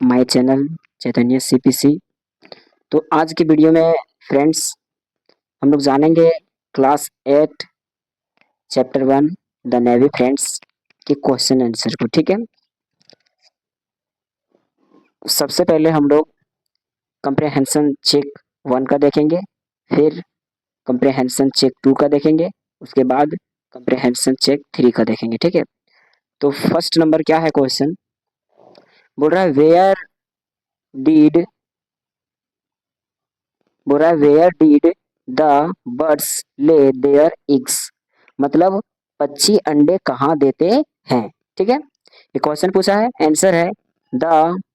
My channel Chaitanya CPC. तो आज की वीडियो में फ्रेंड्स हम लोग जानेंगे class 8 chapter 1 the navy friends के क्वेश्चन आंसर को। ठीक है, सबसे पहले हम लोग कंप्रेहेंशन चेक 1 का देखेंगे, फिर कंप्रेहेंशन चेक 2 का देखेंगे, उसके बाद कंप्रेहेंशन चेक 3 का देखेंगे। ठीक है, तो फर्स्ट नंबर क्या है क्वेश्चन, बोल रहा है did where did the birds lay their eggs, मतलब पक्षी अंडे कहाँ देते हैं। ठीक है, ये क्वेश्चन पूछा है, आंसर है the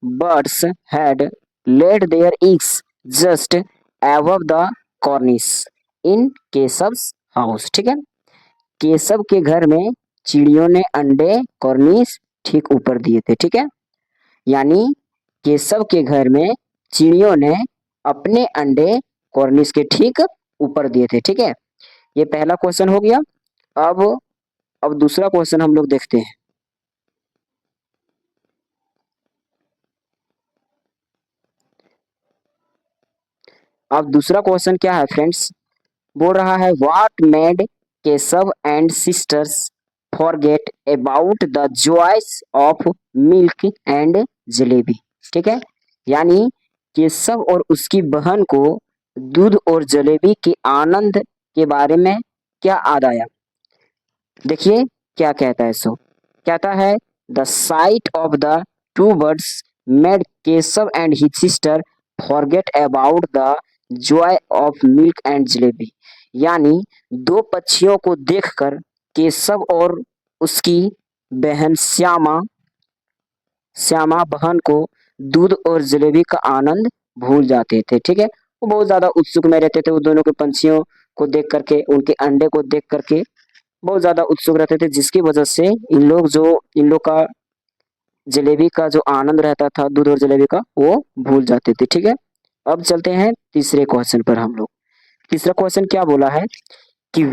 birds had laid their eggs just above the cornice in Keshav's house. ठीक है, केशव के घर में चिड़ियों ने अंडे कॉर्निस ठीक ऊपर दिए थे। ठीक है, यानी केशव के घर में चिड़ियों ने अपने अंडे कॉर्निस के ठीक ऊपर दिए थे। ठीक है, ये पहला क्वेश्चन हो गया। अब दूसरा क्वेश्चन हम लोग देखते हैं। अब दूसरा क्वेश्चन क्या है फ्रेंड्स, बोल रहा है what made Keshav and sisters forget about the joys of milk and jalebi. ठीक है, यानी केशव और उसकी बहन को दूध और जलेबी के आनंद के बारे में क्या याद आया। देखिए क्या कहता है, सो कहता है the site of the two birds made Keshav and his sister forget about the Joy of milk and jalebi, यानी दो पक्षियों को देखकर केशव और उसकी बहन श्यामा बहन को दूध और जलेबी का आनंद भूल जाते थे। ठीक है, वो बहुत ज्यादा उत्सुक में रहते थे, वो दोनों के पंछियों को देख करके, उनके अंडे को देख करके बहुत ज्यादा उत्सुक रहते थे, जिसकी वजह से इन लोग का जलेबी का जो आनंद रहता था, दूध और जलेबी का, वो भूल जाते थे। ठीक है, अब चलते हैं तीसरे क्वेश्चन पर। हम लोग तीसरा क्वेश्चन क्या बोला है कि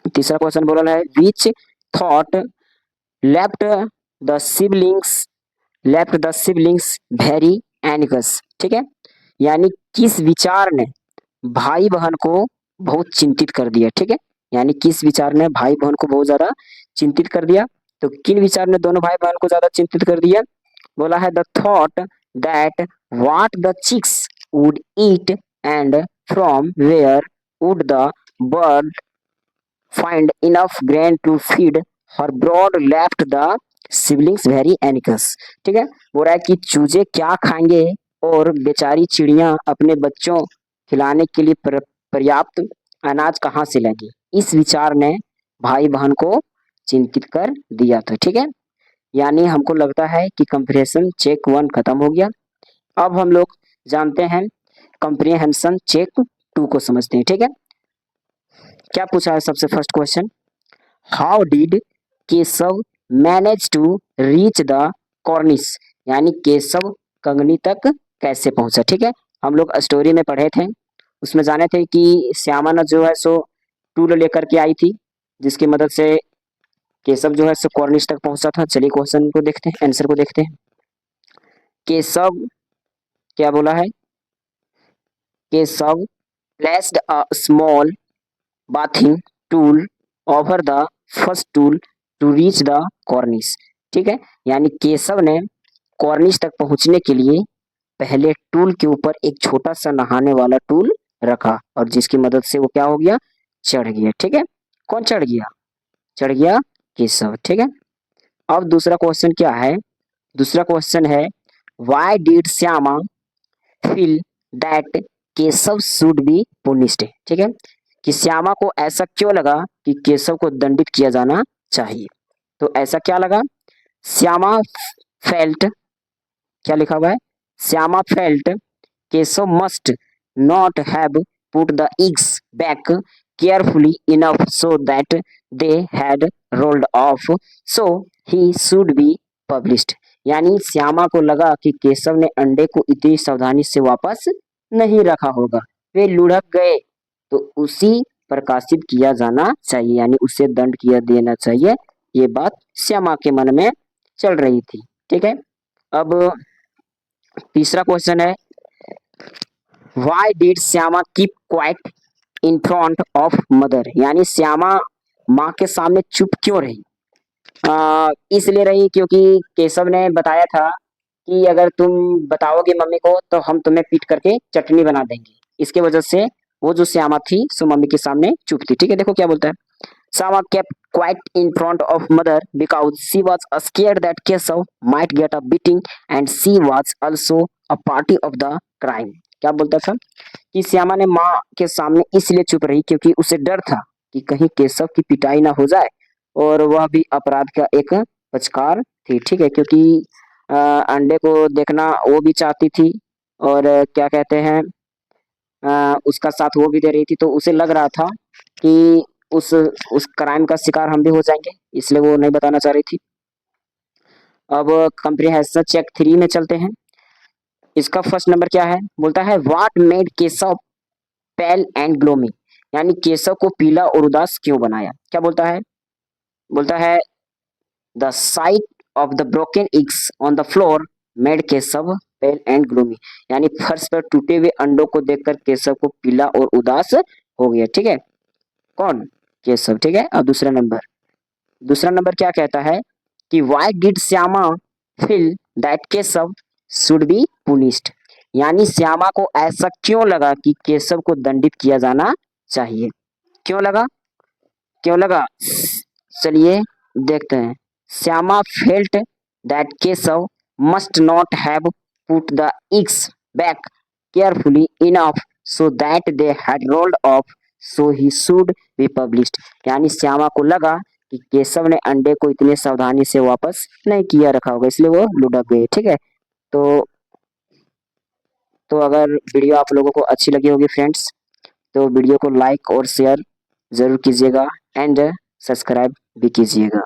तीसरा क्वेश्चन बोला है which thought left the siblings very anxious. ठीक है, यानी किस विचार ने भाई बहन को बहुत चिंतित कर दिया। ठीक है, यानी किस विचार ने भाई बहन को बहुत ज्यादा चिंतित कर दिया, तो किन विचार ने दोनों भाई बहन को ज्यादा चिंतित कर दिया, बोला है the thought that what the chicks would eat and from where would the bird find enough grain to feed her brood left the siblings very anxious. ठीक है, बोल रहा है कि चूजे क्या खाएंगे और बेचारी चिड़िया अपने बच्चों खिलाने के लिए पर्याप्त अनाज कहाँ से लाएगी। इस विचार ने भाई बहन को चिंतित कर दिया था। ठीक है, यानी हमको लगता है कि कंप्रेहेंशन चेक 1 खत्म हो गया। अब हम लोग जानते हैं कंप्रीहेंशन चेक 2 को समझते हैं। ठीक है, क्या पूछा है सबसे first question, how did Keshav manage to reach the cornice, यानी केशव कंगनी तक कैसे पहुंचा। ठीक है, हम लोग स्टोरी में पढ़े थे, उसमें जाने थे कि श्यामा ने जो है सो टूल लेकर के आई थी, जिसकी मदद से केशव जो है सो कॉर्निस तक पहुंचा था। चलिए क्वेश्चन को देखते हैं, आंसर को देखते हैं। केशव क्या बोला है, Keshav placed a small bathing tool over the first tool to reach the cornice. ठीक है, यानी केशव ने कॉर्निस तक पहुंचने के लिए पहले टूल के ऊपर एक छोटा सा नहाने वाला टूल रखा, और जिसकी मदद से वो क्या हो गया, चढ़ गया। ठीक है, कौन चढ़ गया, चढ़ गया केशव। ठीक है, अब दूसरा क्वेश्चन क्या है, दूसरा क्वेश्चन है why did Shyama feel that Keshav should be punished. ठीक है, कि श्यामा को ऐसा क्यों लगा कि केशव को दंडित किया जाना चाहिए। तो ऐसा क्या लगा, श्यामा फेल्ट, क्या लिखा हुआ है, Shyama felt Keshav must not have put the eggs back carefully enough so that they had rolled off, so he should be published। यानी श्यामा को लगा कि केशव ने अंडे को इतनी सावधानी से वापस नहीं रखा होगा, वे लुढ़क गए, तो उसी प्रकाशित किया जाना चाहिए, यानी उसे दंड किया देना चाहिए। ये बात श्यामा के मन में चल रही थी। ठीक है। अब तीसरा क्वेश्चन है, why did Shyama keep quiet in front of mother, यानी श्यामा माँ के सामने चुप क्यों रही? इसलिए रही क्योंकि केशव ने बताया था कि अगर तुम बताओगे मम्मी को तो हम तुम्हें पीट करके चटनी बना देंगे। इसके वजह से वो जो श्यामा थी सो मम्मी के सामने चुप थी। ठीक है, देखो क्या बोलता है। Shyama kept quiet in front of mother because she was scared that Keshav might get a beating and she was also a party of the crime। क्या बोलता था कि श्यामा ने माँ के सामने इसलिए चुप रही क्योंकि उसे डर था कि कहीं केशव की पिटाई ना हो जाए और वह भी अपराध का एक पक्षकार थी। ठीक है, क्योंकि अंडे को देखना वो भी चाहती थी और क्या कहते हैं उसका साथ वो भी दे रही थी, तो उसे लग रहा था कि उस क्राइम का शिकार हम भी हो जाएंगे, इसलिए वो नहीं बताना चाह रही थी। अब कंप्रिहेंशन चेक 3 में चलते हैं। इसका फर्स्ट नंबर क्या है, बोलता है what made Keshav pale and gloomy, यानी केशव को पीला और उदास क्यों बनाया? क्या बोलता है the site of the broken eggs on the floor made Keshav pale and gloomy, यानी फर्श पर टूटे हुए अंडों को देखकर केशव को पीला और उदास हो गया। ठीक है, कौन? केशव। ठीक है, अब दूसरा नंबर क्या कहता है कि why did Shyama feel that Keshav should be punished, यानी श्यामा को ऐसा क्यों लगा कि केशव को दंडित किया जाना चाहिए? क्यों लगा चलिए देखते हैं। Shyama felt that Keshav must not have put the eggs back carefully enough so that they had rolled off so he should be published, यानी श्यामा को लगा कि केशव ने अंडे को इतने सावधानी से वापस नहीं किया रखा होगा, इसलिए वो लुढ़क गए। ठीक है, तो अगर वीडियो आप लोगों को अच्छी लगी होगी फ्रेंड्स, तो वीडियो को लाइक और शेयर जरूर कीजिएगा एंड सब्सक्राइब भी कीजिएगा।